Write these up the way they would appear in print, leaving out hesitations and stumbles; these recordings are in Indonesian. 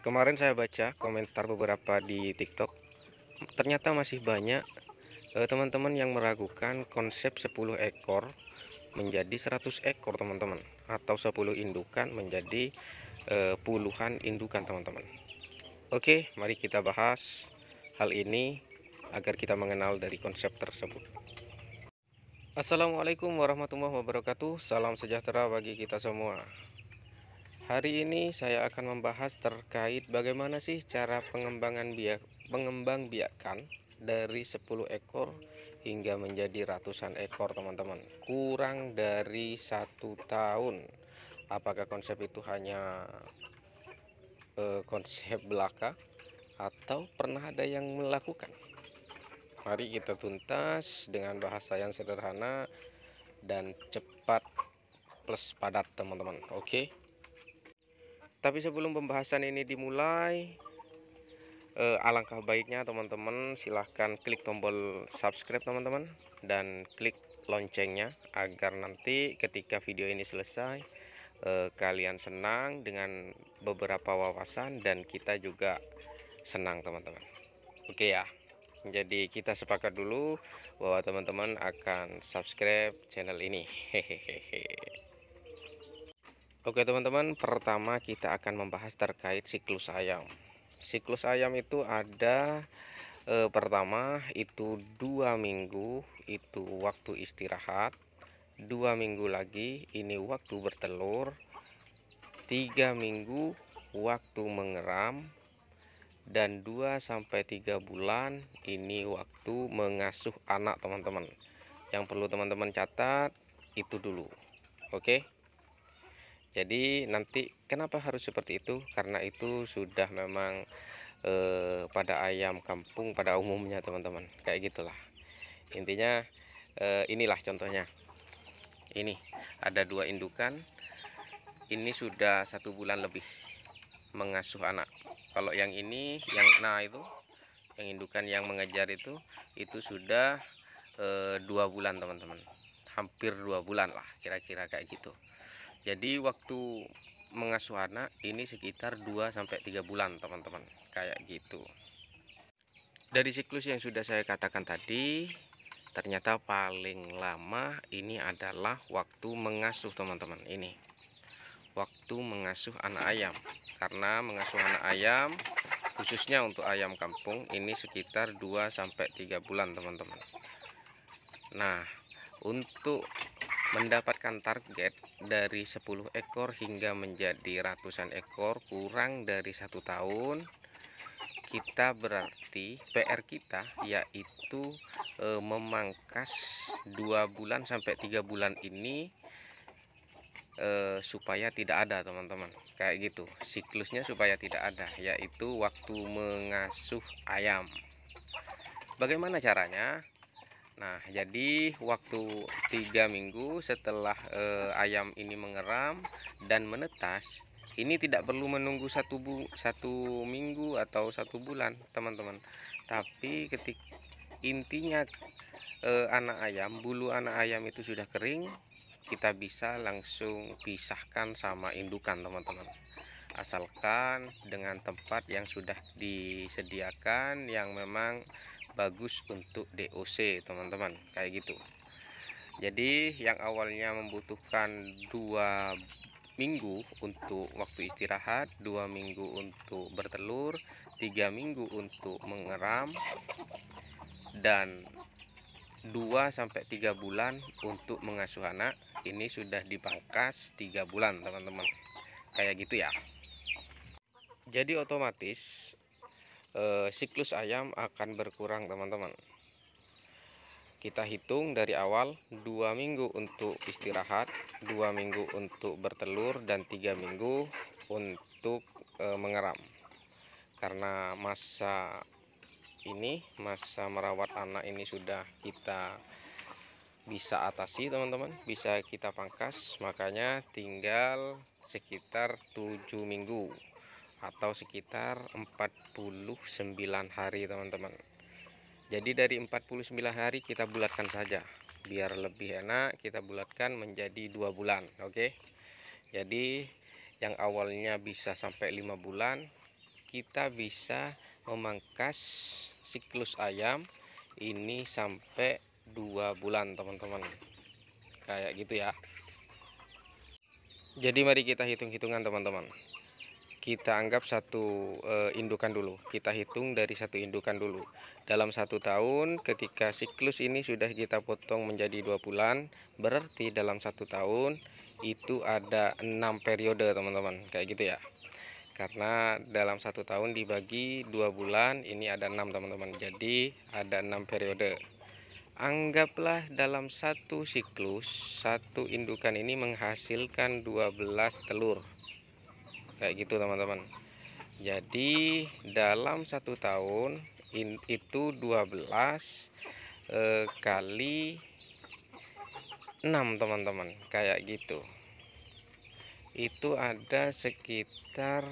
Kemarin saya baca komentar beberapa di TikTok, ternyata masih banyak teman-teman yang meragukan konsep 10 ekor menjadi 100 ekor teman-teman, atau 10 indukan menjadi puluhan indukan teman-teman. Oke, mari kita bahas hal ini agar kita mengenal dari konsep tersebut. Assalamualaikum warahmatullahi wabarakatuh. Salam sejahtera bagi kita semua. Hari ini saya akan membahas terkait bagaimana sih cara pengembang biakan dari 10 ekor hingga menjadi ratusan ekor teman-teman, kurang dari 1 tahun. Apakah konsep itu hanya konsep belaka atau pernah ada yang melakukan? Mari kita tuntas dengan bahasa yang sederhana dan cepat plus padat teman-teman. Oke. Tapi sebelum pembahasan ini dimulai, alangkah baiknya teman-teman silahkan klik tombol subscribe teman-teman, dan klik loncengnya agar nanti ketika video ini selesai kalian senang dengan beberapa wawasan dan kita juga senang teman-teman. Oke ya. Jadi kita sepakat dulu bahwa teman-teman akan subscribe channel ini. Hehehe. Oke teman-teman, pertama kita akan membahas terkait siklus ayam. Siklus ayam itu ada pertama itu 2 minggu itu waktu istirahat, 2 minggu lagi ini waktu bertelur, 3 minggu waktu mengeram, dan 2 sampai 3 bulan ini waktu mengasuh anak teman-teman. Yang perlu teman-teman catat itu dulu. Oke. Jadi nanti kenapa harus seperti itu? Karena itu sudah memang pada ayam kampung pada umumnya teman-teman, kayak gitulah intinya. Inilah contohnya, ini ada 2 indukan, ini sudah 1 bulan lebih mengasuh anak. Kalau yang ini itu yang indukan yang mengejar itu sudah 2 bulan teman-teman, hampir 2 bulan lah kira-kira kayak gitu. Jadi waktu mengasuh anak ini sekitar 2 sampai 3 bulan teman-teman, kayak gitu. Dari siklus yang sudah saya katakan tadi, ternyata paling lama ini adalah waktu mengasuh teman-teman. Ini waktu mengasuh anak ayam, karena mengasuh anak ayam khususnya untuk ayam kampung ini sekitar 2 sampai 3 bulan teman-teman. Nah, untuk mendapatkan target dari 10 ekor hingga menjadi ratusan ekor kurang dari 1 tahun, kita berarti PR kita yaitu memangkas 2 bulan sampai 3 bulan ini supaya tidak ada teman-teman, kayak gitu siklusnya, supaya tidak ada, yaitu waktu mengasuh ayam. Bagaimana caranya? Nah, jadi waktu 3 minggu setelah ayam ini mengeram dan menetas, ini tidak perlu menunggu 1 minggu atau 1 bulan teman-teman. Tapi intinya anak ayam, bulu anak ayam itu sudah kering, kita bisa langsung pisahkan sama indukan teman-teman. Asalkan dengan tempat yang sudah disediakan yang memang bagus untuk DOC teman-teman, kayak gitu. Jadi yang awalnya membutuhkan 2 minggu untuk waktu istirahat, 2 minggu untuk bertelur, 3 minggu untuk mengeram, dan 2 sampai 3 bulan untuk mengasuh anak, ini sudah dipangkas 3 bulan teman-teman, kayak gitu ya. Jadi otomatis siklus ayam akan berkurang teman-teman. Kita hitung dari awal, 2 minggu untuk istirahat, 2 minggu untuk bertelur, dan 3 minggu untuk mengeram. Karena masa merawat anak ini sudah kita bisa atasi teman-teman, bisa kita pangkas, makanya tinggal sekitar 7 minggu atau sekitar 49 hari teman-teman. Jadi dari 49 hari kita bulatkan saja, biar lebih enak kita bulatkan menjadi 2 bulan. Oke. Jadi yang awalnya bisa sampai 5 bulan kita bisa memangkas siklus ayam ini sampai 2 bulan teman-teman, kayak gitu ya. Jadi mari kita hitung-hitungan teman-teman. Kita anggap satu indukan dulu, kita hitung dari satu indukan dulu. Dalam 1 tahun ketika siklus ini sudah kita potong menjadi 2 bulan, berarti dalam 1 tahun itu ada 6 periode teman-teman, kayak gitu ya. Karena dalam 1 tahun dibagi 2 bulan, ini ada 6 teman-teman, jadi ada 6 periode. Anggaplah dalam satu siklus, satu indukan ini menghasilkan 12 telur, kayak gitu teman-teman. Jadi dalam 1 tahun itu 12 kali 6 teman-teman, kayak gitu. Itu ada sekitar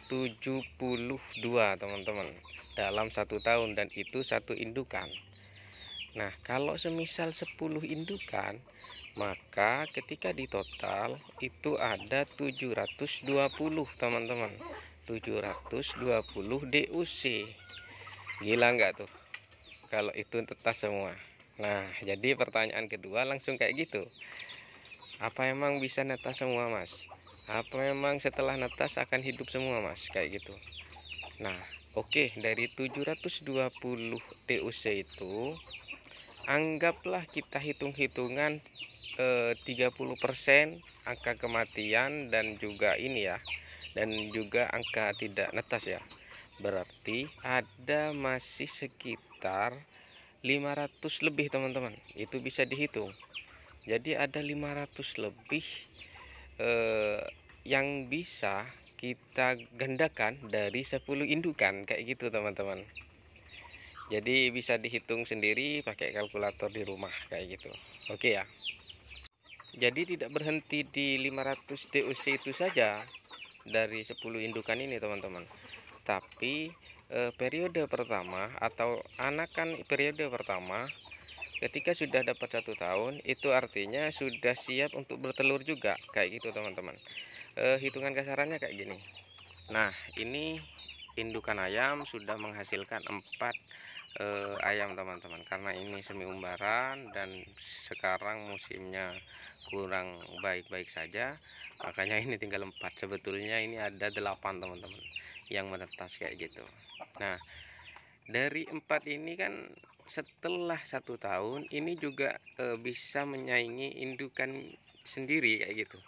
72 teman-teman dalam 1 tahun, dan itu satu indukan. Nah, kalau semisal 10 indukan, maka ketika di total itu ada 720 teman-teman, 720 DUC. Gila nggak tuh kalau itu tetas semua? Nah, jadi pertanyaan kedua langsung kayak gitu, apa emang bisa netas semua mas? Apa memang setelah netas akan hidup semua mas? Kayak gitu. Nah, oke, dari 720 DUC itu anggaplah kita hitung-hitungan 30% angka kematian dan juga ini ya, dan juga angka tidak netas ya. Berarti ada masih sekitar 500 lebih teman-teman, itu bisa dihitung. Jadi ada 500 lebih yang bisa kita gandakan dari 10 indukan, kayak gitu teman-teman. Jadi bisa dihitung sendiri pakai kalkulator di rumah, kayak gitu. Oke ya. Jadi tidak berhenti di 500 DUC itu saja dari 10 indukan ini teman-teman. Tapi periode pertama atau anakan periode pertama ketika sudah dapat 1 tahun, itu artinya sudah siap untuk bertelur juga, kayak gitu teman-teman. Hitungan kasarannya kayak gini. Nah, ini indukan ayam sudah menghasilkan 4 ayam teman-teman, karena ini semi umbaran dan sekarang musimnya kurang baik-baik saja, makanya ini tinggal 4. Sebetulnya ini ada 8 teman-teman yang menetas kayak gitu. Nah, dari 4 ini kan setelah 1 tahun ini juga bisa menyaingi indukan sendiri, kayak gitu.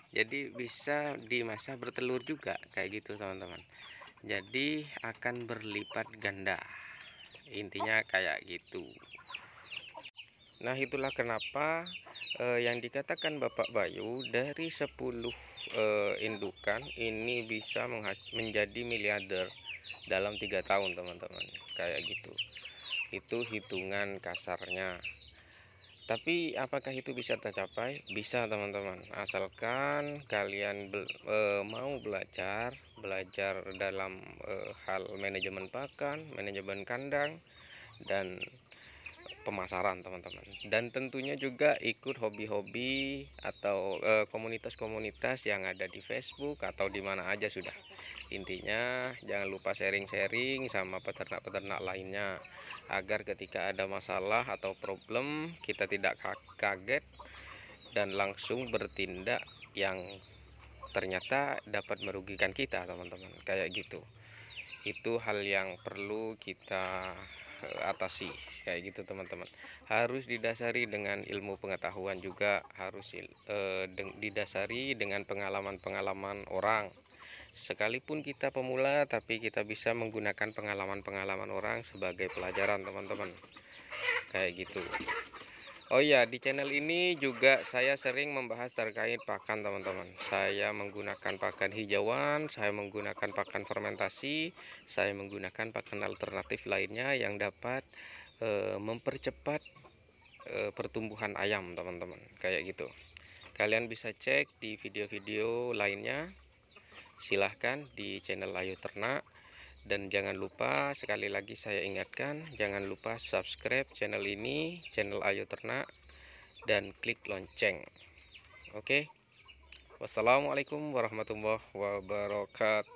Jadi bisa di masa bertelur juga, kayak gitu teman-teman. Jadi akan berlipat ganda, intinya kayak gitu. Nah, itulah kenapa yang dikatakan Bapak Bayu, dari 10 indukan ini bisa menjadi miliarder dalam 3 tahun teman-teman, kayak gitu. Itu hitungan kasarnya. Tapi apakah itu bisa tercapai? Bisa teman-teman, asalkan kalian mau belajar dalam hal manajemen pakan, manajemen kandang, dan pemasaran teman-teman. Dan tentunya juga ikut hobi-hobi atau komunitas-komunitas yang ada di Facebook atau di mana aja sudah. Intinya jangan lupa sharing-sharing sama peternak-peternak lainnya, agar ketika ada masalah atau problem kita tidak kaget dan langsung bertindak yang ternyata dapat merugikan kita teman-teman, kayak gitu. Itu hal yang perlu kita atasi, kayak gitu teman-teman. Harus didasari dengan ilmu pengetahuan juga, harus didasari dengan pengalaman-pengalaman orang. Sekalipun kita pemula, tapi kita bisa menggunakan pengalaman-pengalaman orang sebagai pelajaran teman-teman, kayak gitu. Oh iya, di channel ini juga saya sering membahas terkait pakan teman-teman. Saya menggunakan pakan hijauan, saya menggunakan pakan fermentasi, saya menggunakan pakan alternatif lainnya yang dapat mempercepat pertumbuhan ayam teman-teman, kayak gitu. Kalian bisa cek di video-video lainnya, silahkan di channel Ayu Ternak. Dan jangan lupa, sekali lagi saya ingatkan, jangan lupa subscribe channel ini, channel Ayu Ternak, dan klik lonceng. Oke. Wassalamualaikum warahmatullahi wabarakatuh.